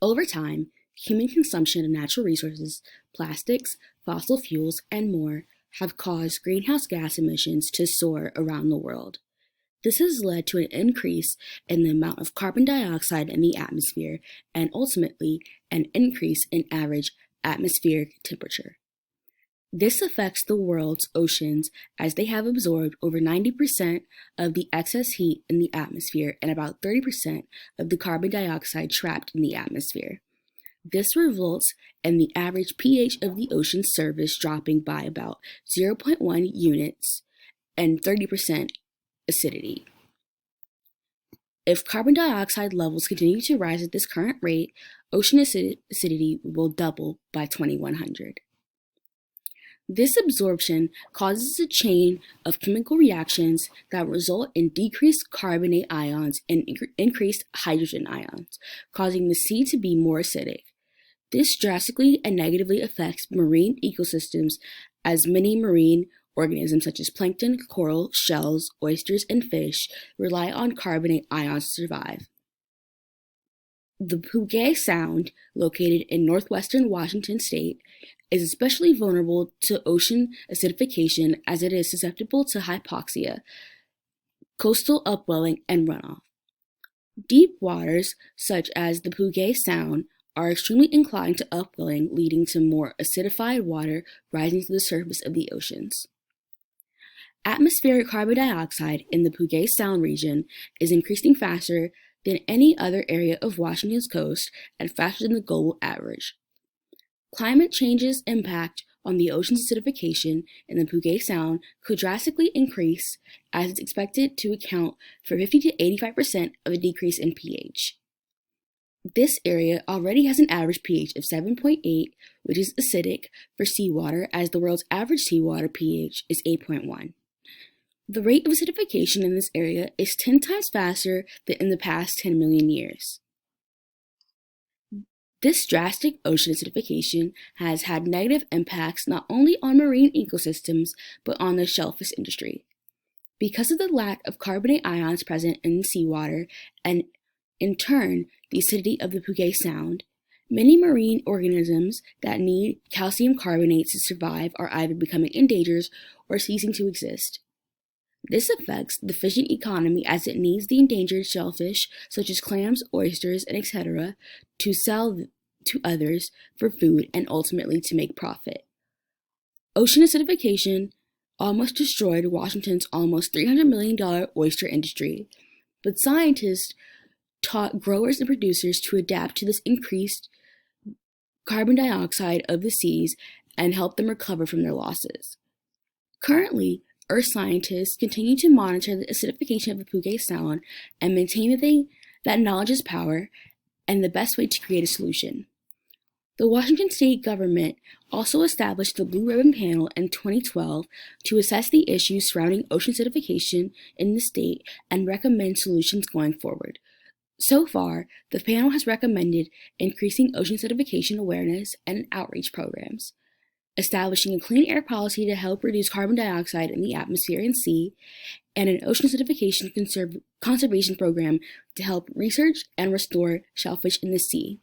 Over time, human consumption of natural resources, plastics, fossil fuels, and more have caused greenhouse gas emissions to soar around the world. This has led to an increase in the amount of carbon dioxide in the atmosphere and ultimately an increase in average atmospheric temperature. This affects the world's oceans as they have absorbed over 90% of the excess heat in the atmosphere and about 30% of the carbon dioxide trapped in the atmosphere. This results in the average pH of the ocean surface dropping by about 0.1 units and 30% acidity. If carbon dioxide levels continue to rise at this current rate, ocean acidity will double by 2100. This absorption causes a chain of chemical reactions that result in decreased carbonate ions and increased hydrogen ions, causing the sea to be more acidic. This drastically and negatively affects marine ecosystems as many marine organisms such as plankton, coral, shells, oysters, and fish rely on carbonate ions to survive. The Puget Sound, located in northwestern Washington state, is especially vulnerable to ocean acidification as it is susceptible to hypoxia, coastal upwelling, and runoff. Deep waters, such as the Puget Sound, are extremely inclined to upwelling, leading to more acidified water rising to the surface of the oceans. Atmospheric carbon dioxide in the Puget Sound region is increasing faster than any other area of Washington's coast and faster than the global average. Climate change's impact on the ocean's acidification in the Puget Sound could drastically increase, as it's expected to account for 50 to 85% of the decrease in pH. This area already has an average pH of 7.8, which is acidic for seawater, as the world's average seawater pH is 8.1. The rate of acidification in this area is 10 times faster than in the past 10 million years. This drastic ocean acidification has had negative impacts not only on marine ecosystems, but on the shellfish industry. Because of the lack of carbonate ions present in seawater, and in turn, the acidity of the Puget Sound, many marine organisms that need calcium carbonate to survive are either becoming endangered or ceasing to exist. This affects the fishing economy as it needs the endangered shellfish, such as clams, oysters, and etc., to sell to others for food and ultimately to make profit. Ocean acidification almost destroyed Washington's almost $300 million oyster industry, but scientists taught growers and producers to adapt to this increased carbon dioxide of the seas and help them recover from their losses. Currently, Earth scientists continue to monitor the acidification of the Puget Sound and maintain that knowledge is power and the best way to create a solution. The Washington state government also established the Blue Ribbon Panel in 2012 to assess the issues surrounding ocean acidification in the state and recommend solutions going forward. So far, the panel has recommended increasing ocean acidification awareness and outreach programs, establishing a clean air policy to help reduce carbon dioxide in the atmosphere and sea, and an ocean acidification conservation program to help research and restore shellfish in the sea.